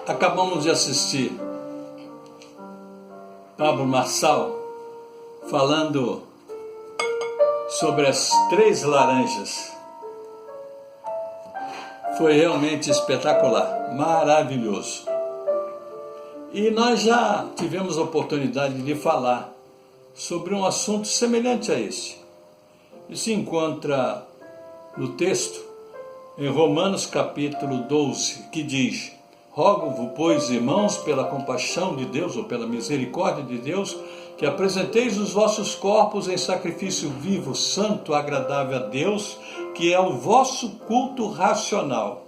Acabamos de assistir Pablo Marçal falando sobre as 3 laranjas. Foi realmente espetacular, maravilhoso. E nós já tivemos a oportunidade de falar sobre um assunto semelhante a esse. E se encontra no texto, em Romanos capítulo 12, que diz: rogo-vos, pois, irmãos, pela compaixão de Deus, ou pela misericórdia de Deus, que apresenteis os vossos corpos em sacrifício vivo, santo, agradável a Deus, que é o vosso culto racional.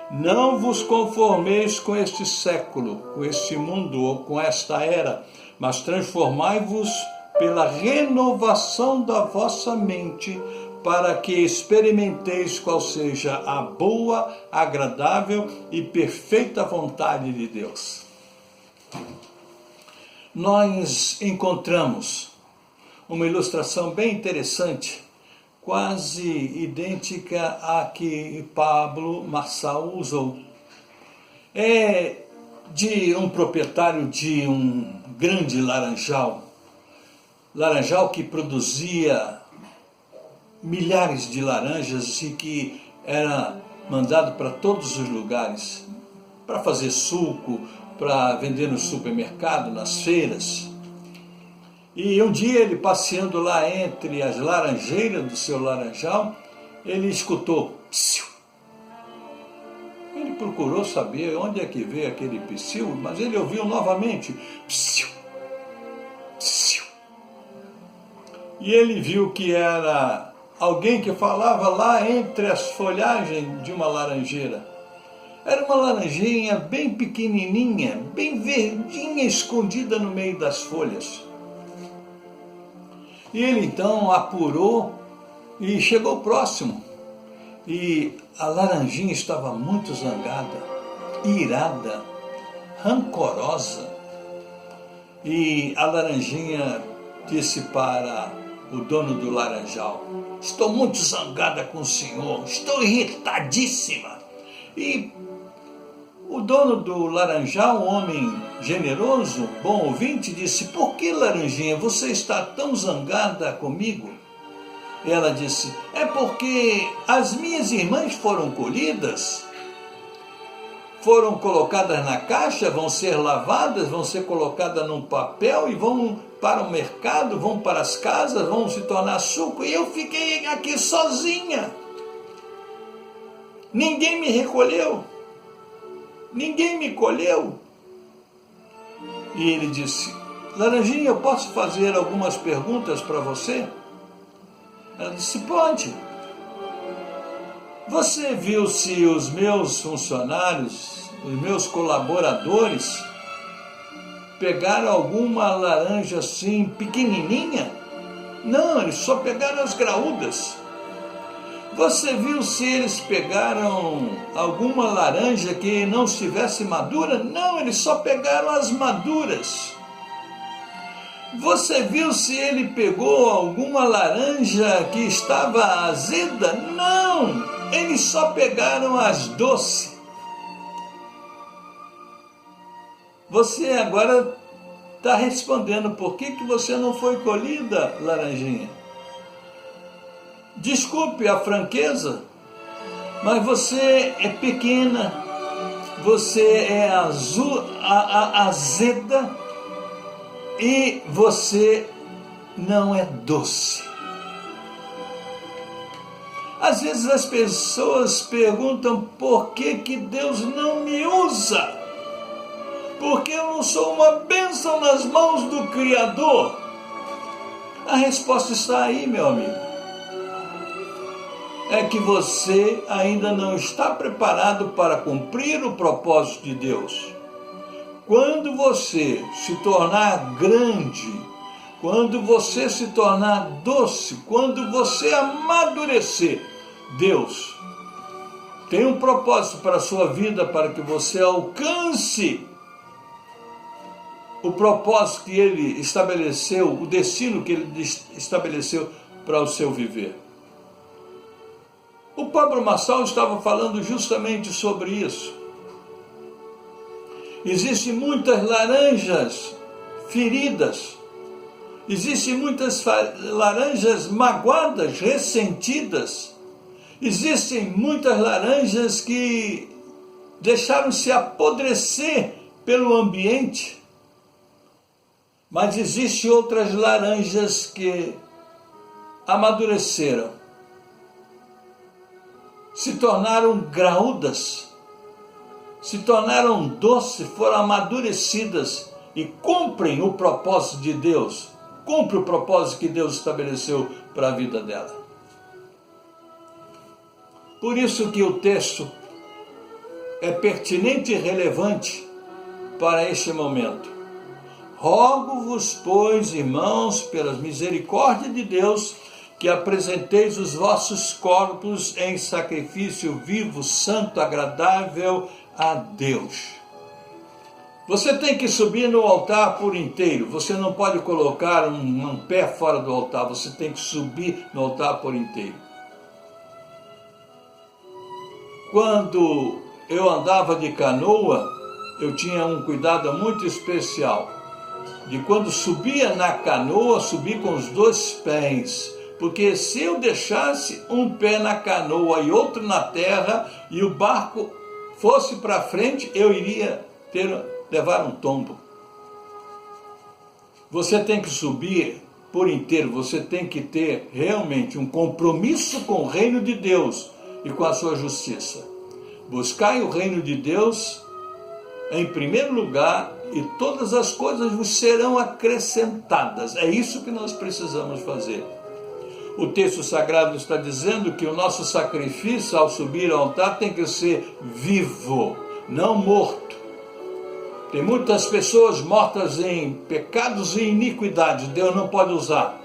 Não vos conformeis com este século, com este mundo ou com esta era, mas transformai-vos pela renovação da vossa mente, para que experimenteis qual seja a boa, agradável e perfeita vontade de Deus. Nós encontramos uma ilustração bem interessante, quase idêntica à que Pablo Marçal usou. É de um proprietário de um grande laranjal que produzia milhares de laranjas e que era mandado para todos os lugares, para fazer suco, para vender no supermercado, nas feiras. E um dia ele, passeando lá entre as laranjeiras do seu laranjal, ele escutou psiu. Ele procurou saber onde é que veio aquele psiu, mas ele ouviu novamente psiu, psiu. E ele viu que era alguém que falava lá entre as folhagens de uma laranjeira. Era uma laranjinha bem pequenininha, bem verdinha, escondida no meio das folhas. E ele então apurou e chegou próximo. E a laranjinha estava muito zangada, irada, rancorosa. E a laranjinha disse para o dono do laranjal: estou muito zangada com o senhor, estou irritadíssima. E o dono do laranjal, um homem generoso, bom ouvinte, disse: por que, laranjinha, você está tão zangada comigo? E ela disse: é porque as minhas irmãs foram colhidas, foram colocadas na caixa, vão ser lavadas, vão ser colocadas num papel e vão para o mercado, vão para as casas, vão se tornar suco, e eu fiquei aqui sozinha. Ninguém me recolheu, ninguém me colheu. E ele disse: laranjinha, eu posso fazer algumas perguntas para você? Ela disse: pode. Você viu se os meus funcionários, os meus colaboradores, pegaram alguma laranja assim pequenininha? Não, eles só pegaram as graúdas. Você viu se eles pegaram alguma laranja que não estivesse madura? Não, eles só pegaram as maduras. Você viu se ele pegou alguma laranja que estava azeda? Não, eles só pegaram as doces. Você agora está respondendo por que você não foi colhida, laranjinha. Desculpe a franqueza, mas você é pequena, você é azeda e você não é doce. Às vezes as pessoas perguntam por que Deus não me usa, porque eu não sou uma bênção nas mãos do Criador. A resposta está aí, meu amigo. É que você ainda não está preparado para cumprir o propósito de Deus. Quando você se tornar grande, quando você se tornar doce, quando você amadurecer, Deus tem um propósito para a sua vida, para que você alcance o propósito que Ele estabeleceu, o destino que Ele estabeleceu para o seu viver. O Pablo Marçal estava falando justamente sobre isso. Existem muitas laranjas feridas. Existem muitas laranjas magoadas, ressentidas. Existem muitas laranjas que deixaram-se apodrecer pelo ambiente. Mas existem outras laranjas que amadureceram, se tornaram graúdas, se tornaram doces, foram amadurecidas e cumprem o propósito de Deus, cumpre o propósito que Deus estabeleceu para a vida dela. Por isso que o texto é pertinente e relevante para este momento. Rogo-vos, pois, irmãos, pelas misericórdias de Deus, que apresenteis os vossos corpos em sacrifício vivo, santo, agradável a Deus. Você tem que subir no altar por inteiro. Você não pode colocar um pé fora do altar. Você tem que subir no altar por inteiro. Quando eu andava de canoa, eu tinha um cuidado muito especial. De quando subia na canoa, subir com os dois pés. Porque se eu deixasse um pé na canoa e outro na terra, e o barco fosse para frente, eu iria levar um tombo. Você tem que subir por inteiro, você tem que ter realmente um compromisso com o reino de Deus e com a sua justiça. Buscai o reino de Deus em primeiro lugar e todas as coisas vos serão acrescentadas. É isso que nós precisamos fazer. O texto sagrado está dizendo que o nosso sacrifício ao subir ao altar tem que ser vivo, não morto. Tem muitas pessoas mortas em pecados e iniquidades. Deus não pode usar.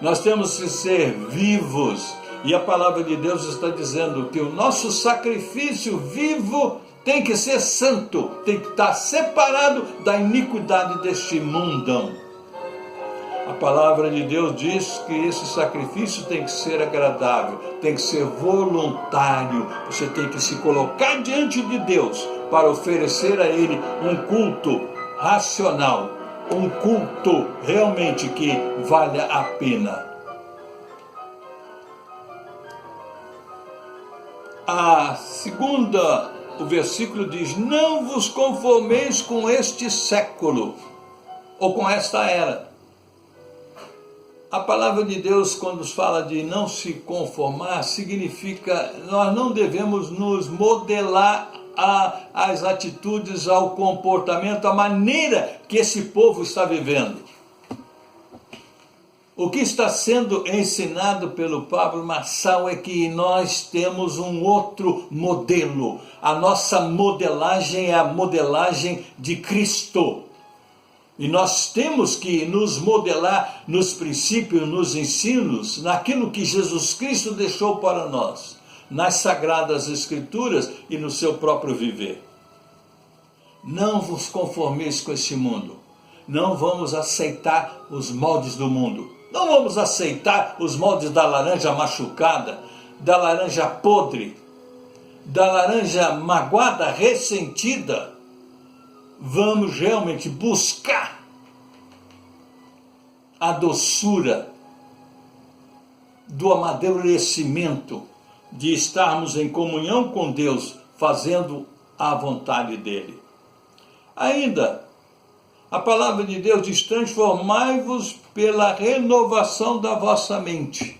Nós temos que ser vivos. E a palavra de Deus está dizendo que o nosso sacrifício vivo tem que ser santo. Tem que estar separado da iniquidade deste mundão. A palavra de Deus diz que esse sacrifício tem que ser agradável, tem que ser voluntário. Você tem que se colocar diante de Deus para oferecer a Ele um culto racional, um culto realmente que valha a pena. A segunda, o versículo diz: não vos conformeis com este século, ou com esta era. A palavra de Deus, quando fala de não se conformar, significa nós não devemos nos modelar às atitudes, ao comportamento, à maneira que esse povo está vivendo. O que está sendo ensinado pelo Pablo Marçal é que nós temos um outro modelo. A nossa modelagem é a modelagem de Cristo. E nós temos que nos modelar nos princípios, nos ensinos, naquilo que Jesus Cristo deixou para nós, nas Sagradas Escrituras e no seu próprio viver. Não vos conformeis com este mundo. Não vamos aceitar os moldes do mundo. Não vamos aceitar os moldes da laranja machucada, da laranja podre, da laranja magoada, ressentida. Vamos realmente buscar a doçura do amadurecimento, de estarmos em comunhão com Deus, fazendo a vontade dEle. Ainda, a palavra de Deus diz: transformai-vos pela renovação da vossa mente.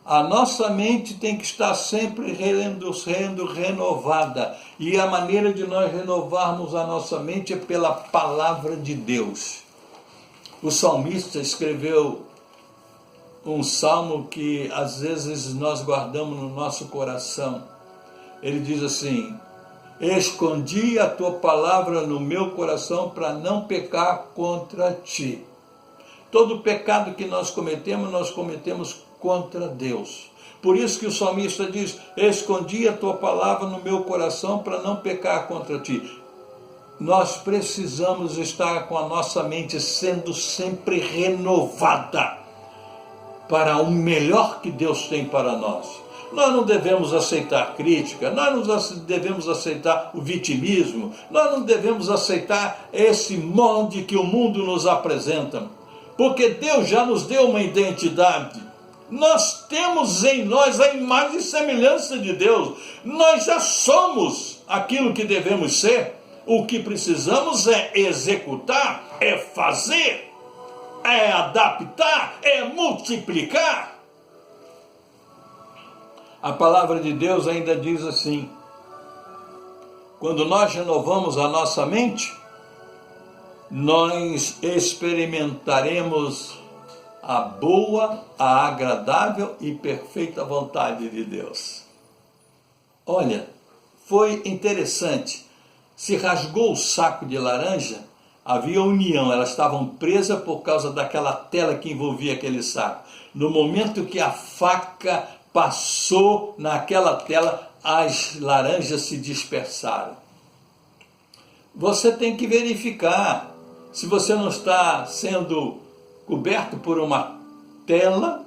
A nossa mente tem que estar sempre sendo renovada. E a maneira de nós renovarmos a nossa mente é pela palavra de Deus. O salmista escreveu um salmo que às vezes nós guardamos no nosso coração. Ele diz assim: escondi a tua palavra no meu coração para não pecar contra ti. Todo pecado que nós cometemos contra Deus. Por isso que o salmista diz: escondi a tua palavra no meu coração para não pecar contra ti. Nós precisamos estar com a nossa mente sendo sempre renovada para o melhor que Deus tem para nós. Nós não devemos aceitar crítica, nós não devemos aceitar o vitimismo, nós não devemos aceitar esse molde que o mundo nos apresenta, porque Deus já nos deu uma identidade. Nós temos em nós a imagem e semelhança de Deus, nós já somos aquilo que devemos ser. O que precisamos é executar, é fazer, é adaptar, é multiplicar. A palavra de Deus ainda diz assim: quando nós renovamos a nossa mente, nós experimentaremos a boa, a agradável e perfeita vontade de Deus. Olha, foi interessante. Se rasgou o saco de laranja, havia união, elas estavam presas por causa daquela tela que envolvia aquele saco. No momento que a faca passou naquela tela, as laranjas se dispersaram. Você tem que verificar se você não está sendo coberto por uma tela,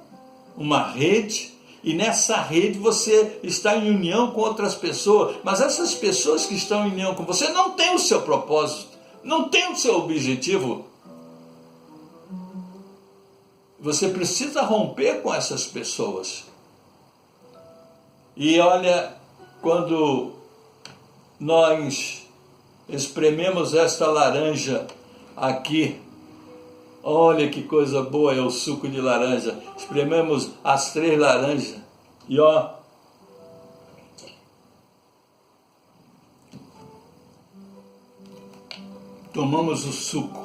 uma rede, e nessa rede você está em união com outras pessoas, mas essas pessoas que estão em união com você não têm o seu propósito, não têm o seu objetivo. Você precisa romper com essas pessoas. E olha, quando nós esprememos esta laranja aqui, olha que coisa boa é o suco de laranja. Esprememos as 3 laranjas e ó, tomamos o suco.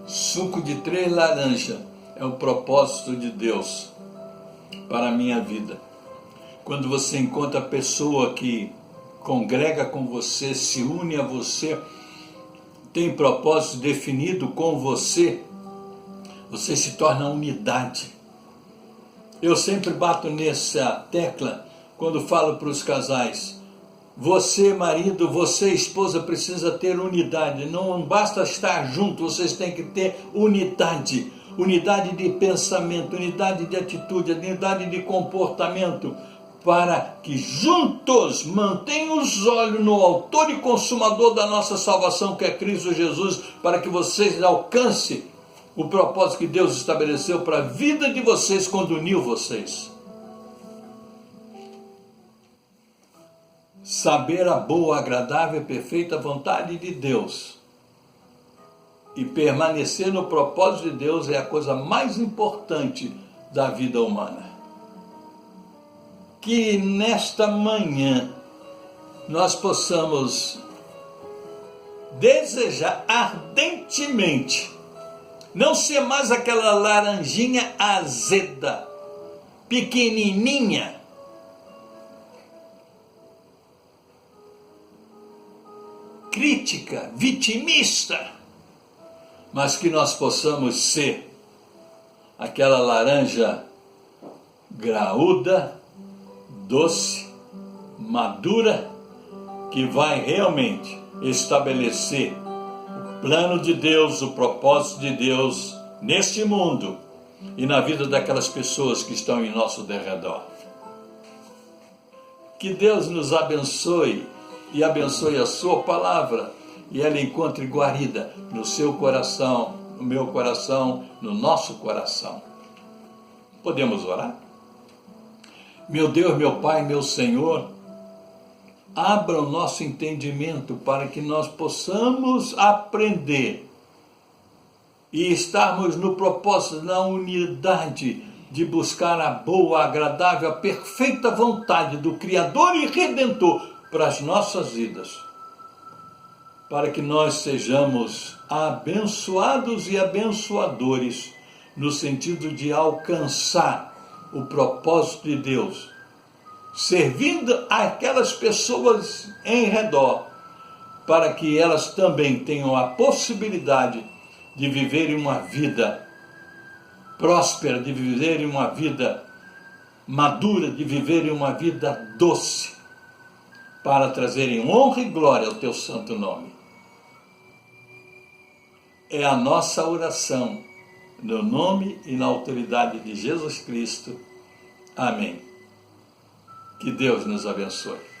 Suco de 3 laranjas é o propósito de Deus para a minha vida. Quando você encontra a pessoa que congrega com você, se une a você, tem propósito definido com você, você se torna unidade. Eu sempre bato nessa tecla quando falo para os casais: você marido, você esposa precisa ter unidade, não basta estar junto, vocês têm que ter unidade. Unidade de pensamento, unidade de atitude, unidade de comportamento, para que juntos mantenham os olhos no autor e consumador da nossa salvação, que é Cristo Jesus, para que vocês alcancem o propósito que Deus estabeleceu para a vida de vocês quando uniu vocês. Saber a boa, agradável e perfeita vontade de Deus e permanecer no propósito de Deus é a coisa mais importante da vida humana. Que nesta manhã nós possamos desejar ardentemente não ser mais aquela laranjinha azeda, pequenininha, crítica, vitimista, mas que nós possamos ser aquela laranja graúda, doce, madura, que vai realmente estabelecer o plano de Deus, o propósito de Deus neste mundo e na vida daquelas pessoas que estão em nosso derredor. Que Deus nos abençoe e abençoe a sua palavra e ela encontre guarida no seu coração, no meu coração, no nosso coração. Podemos orar? Meu Deus, meu Pai, meu Senhor, abra o nosso entendimento para que nós possamos aprender e estarmos no propósito, na unidade de buscar a boa, agradável, a perfeita vontade do Criador e Redentor para as nossas vidas, para que nós sejamos abençoados e abençoadores no sentido de alcançar o propósito de Deus, servindo aquelas pessoas em redor, para que elas também tenham a possibilidade de viverem uma vida próspera, de viverem uma vida madura, de viverem uma vida doce, para trazerem honra e glória ao teu santo nome. É a nossa oração, no nome e na autoridade de Jesus Cristo. Amém. Que Deus nos abençoe.